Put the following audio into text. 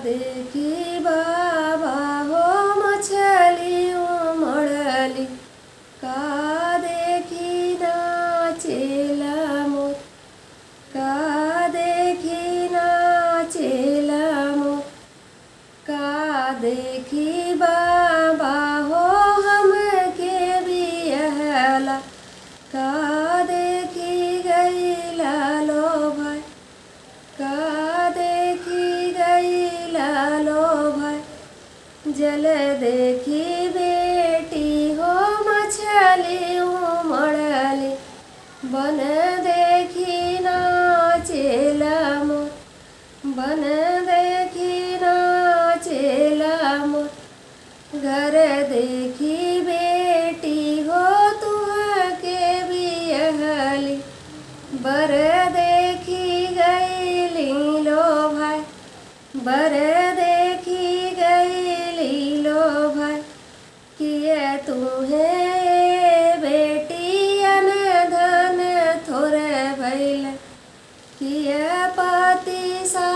देखी बाबा हो मछली उमड़ली, का देखी नाचेला मोर, का देखी नाचेला मोर, का देखी बाबा हो हमके बियहला, का देखी गईला लो भाई, का देखी गईला लो भाई। जल देखी बेटी हो मछली उमड़ली, बन देखी नाचेला मोर, बन देखी नाचेला मोर। घर देखी बेटी हो तुहके बियहली, बर देखी गईली लो भाई, बर देखी गईली लो भाई। किए तुहे बेटी अन धन थोड़े भैल, किए पति सा